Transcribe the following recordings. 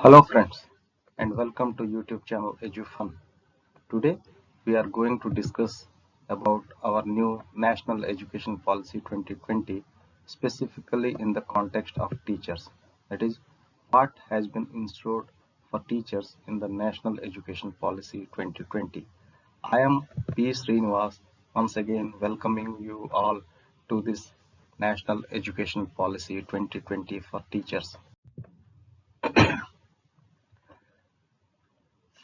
Hello friends and welcome to YouTube channel EduFun. Today we are going to discuss about our new National Education Policy 2020, specifically in the context of teachers. That is, what has been installed for teachers in the National Education Policy 2020. I am P. Srinivas, once again welcoming you all to this National Education Policy 2020 for teachers.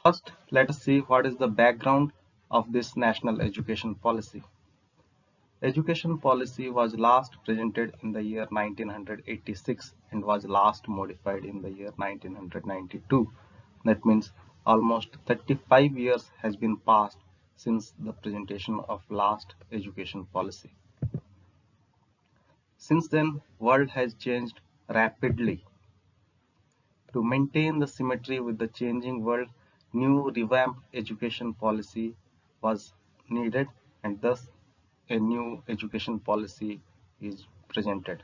First, let us see what is the background of this national education policy. Education policy was last presented in the year 1986 and was last modified in the year 1992. That means almost 35 years has been passed since the presentation of last education policy. Since then, world has changed rapidly. To maintain the symmetry with the changing world, new revamped education policy was needed, and thus a new education policy is presented.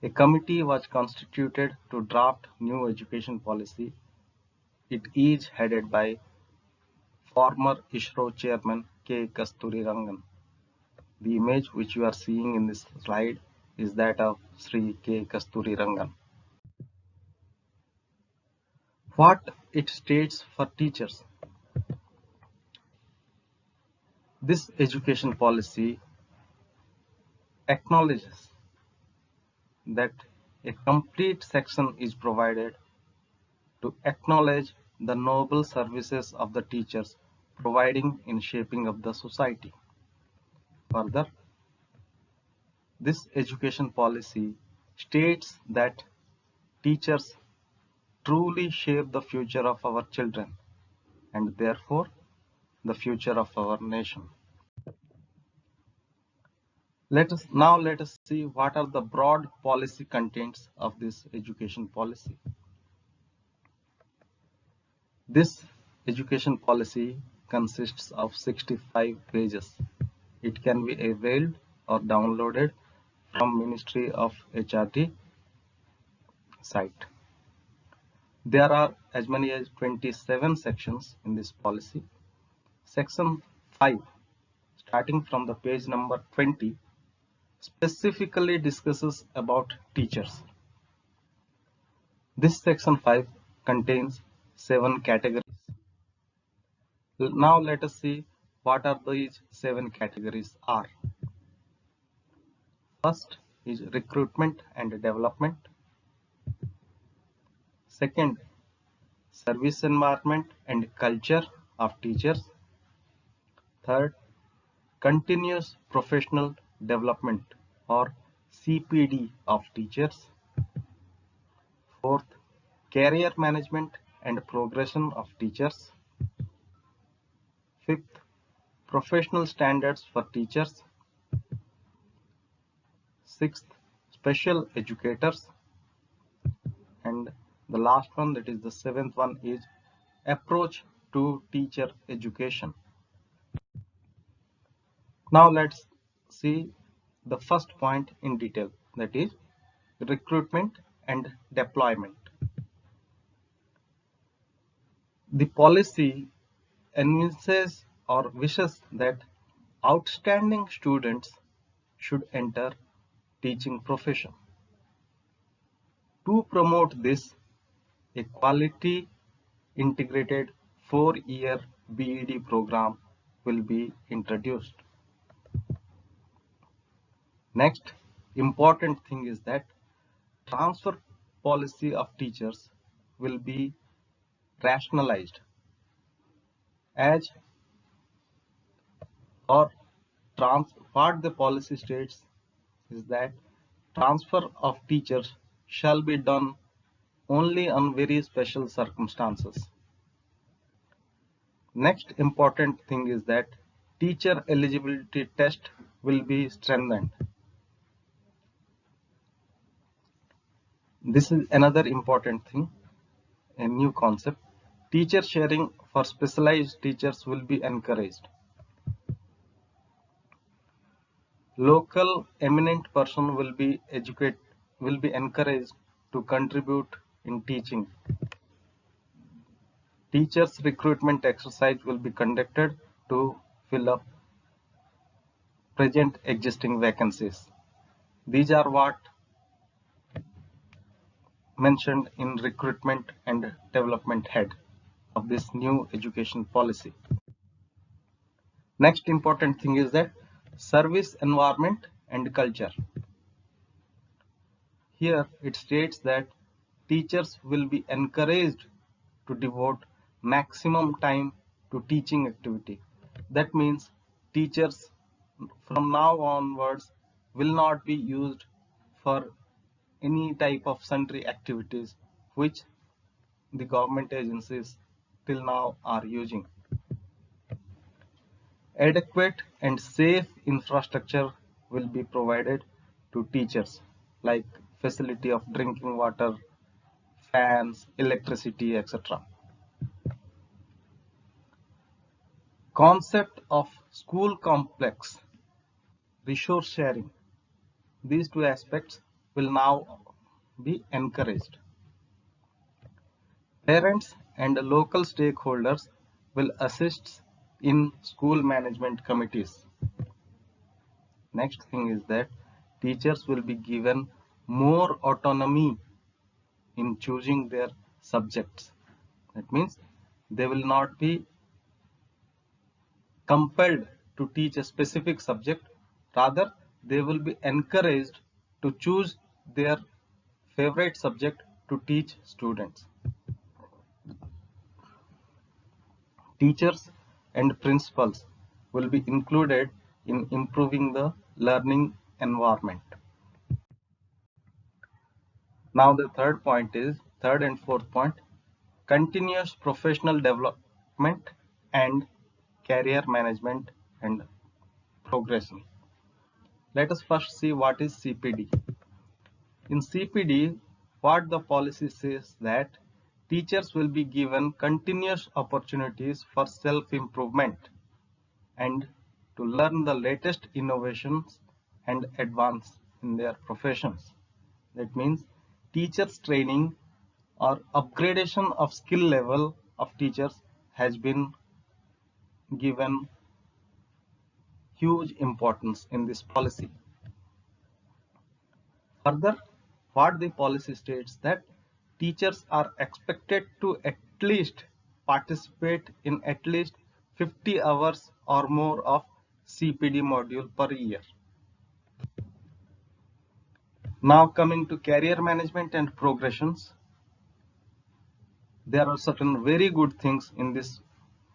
A committee was constituted to draft new education policy. It is headed by former ISRO chairman K. Kasturirangan. The image which you are seeing in this slide is that of Sri K. Kasturirangan. What it states for teachers. This education policy acknowledges that a complete section is provided to acknowledge the noble services of the teachers providing in shaping of the society. Further, this education policy states that teachers truly shape the future of our children and therefore the future of our nation. Let us see what are the broad policy contents of this education policy. This education policy consists of 65 pages. It can be availed or downloaded from Ministry of HRD site. There are as many as 27 sections in this policy. Section 5, starting from the page number 20, specifically discusses about teachers. This section 5 contains 7 categories. Now let us see what are these 7 categories are. First is recruitment and development. Second, service environment and culture of teachers. Third, continuous professional development or CPD of teachers. Fourth, career management and progression of teachers. Fifth, professional standards for teachers. Sixth, special educators. And the last one, that is the seventh one, is approach to teacher education. Now let's see the first point in detail, that is recruitment and deployment. The policy envisages or wishes that outstanding students should enter teaching profession. To promote this, a quality integrated 4-year BEd program will be introduced. Next important thing is that transfer policy of teachers will be rationalized as or what the policy states is that transfer of teachers shall be done only on very special circumstances. Next important thing is that teacher eligibility test will be strengthened. This is another important thing, a new concept. Teacher sharing for specialized teachers will be encouraged. Local eminent person will be encouraged to contribute in teaching. Teachers recruitment exercise will be conducted to fill up present existing vacancies. These are what mentioned in recruitment and development head of this new education policy. Next important thing is that service environment and culture. Here it states that teachers will be encouraged to devote maximum time to teaching activity. That means teachers from now onwards will not be used for any type of sundry activities which the government agencies till now are using. Adequate and safe infrastructure will be provided to teachers like facility of drinking water, fans, electricity, etc. Concept of school complex, resource sharing. These two aspects will now be encouraged. Parents and local stakeholders will assist in school management committees. Next thing is that teachers will be given more autonomy in choosing their subjects. That means they will not be compelled to teach a specific subject, rather they will be encouraged to choose their favorite subject to teach students. Teachers and principals will be included in improving the learning environment. Now the third and fourth point, continuous professional development and career management and progression. Let us first see what is CPD. In CPD, what the policy says that teachers will be given continuous opportunities for self-improvement and to learn the latest innovations and advance in their professions. That means teachers training or upgradation of skill level of teachers has been given huge importance in this policy. Further, what the policy states that teachers are expected to at least participate in at least 50 hours or more of CPD module per year. Now coming to career management and progressions, there are certain very good things in this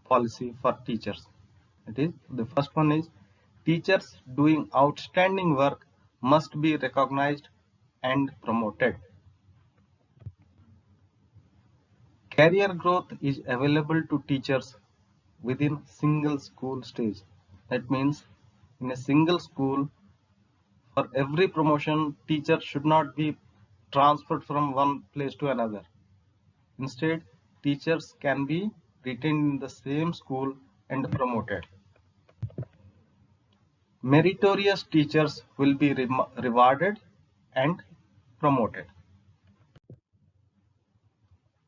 policy for teachers. It is the first one is teachers doing outstanding work must be recognized and promoted. Career growth is available to teachers within single school stage. That means in a single school, for every promotion, teacher should not be transferred from one place to another. Instead, teachers can be retained in the same school and promoted. Meritorious teachers will be rewarded and promoted.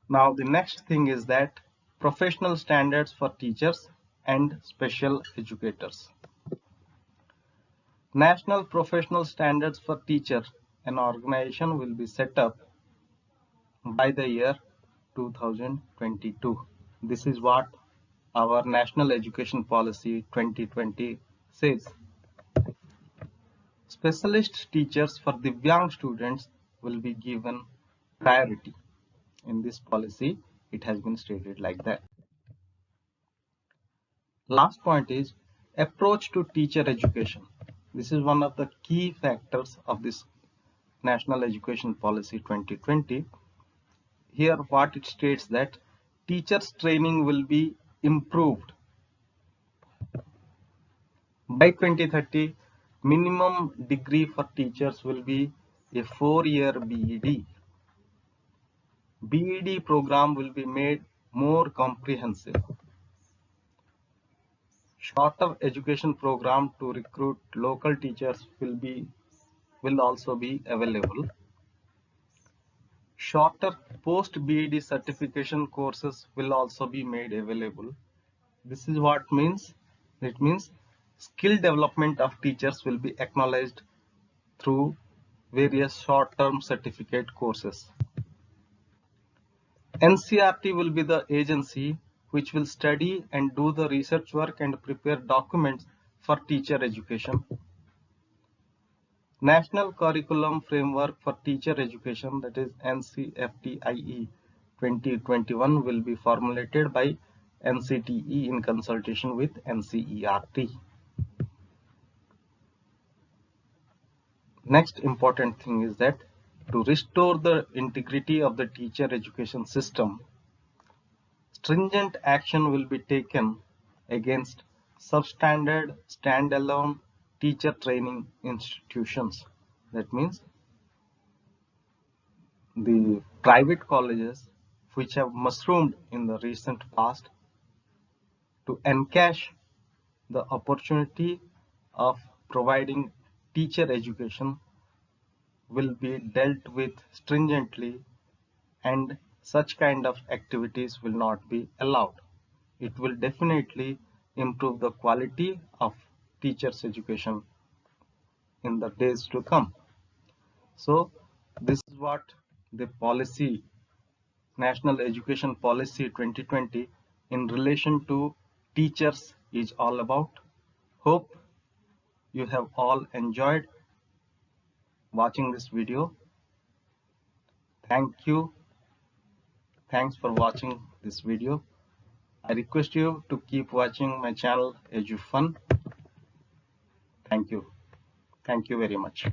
Now the next thing is that professional standards for teachers and special educators. National professional standards for teachers, an organization will be set up by the year 2022. This is what our National Education Policy 2020 says. Specialist teachers for Divyang students will be given priority. In this policy, it has been stated like that. Last point is approach to teacher education. This is one of the key factors of this National Education Policy 2020. Here what it states that teachers training will be improved. By 2030, minimum degree for teachers will be a 4-year BEd. BEd program will be made more comprehensive. Shorter education program to recruit local teachers will also be available. Shorter post-BEd certification courses will also be made available. This is what means. It means skill development of teachers will be acknowledged through various short-term certificate courses. NCERT will be the agency which will study and do the research work and prepare documents for teacher education. National Curriculum Framework for Teacher Education, that is NCFTIE 2021, will be formulated by NCTE in consultation with NCERT. Next important thing is that to restore the integrity of the teacher education system, stringent action will be taken against substandard standalone teacher training institutions. That means the private colleges which have mushroomed in the recent past to encash the opportunity of providing teacher education will be dealt with stringently, and such kind of activities will not be allowed. It will definitely improve the quality of teachers education in the days to come. So this is what the policy, National Education Policy 2020 in relation to teachers is all about. Hope you have all enjoyed watching this video. Thank you. Thanks for watching this video. I request you to keep watching my channel EduFun. Thank you. Thank you very much.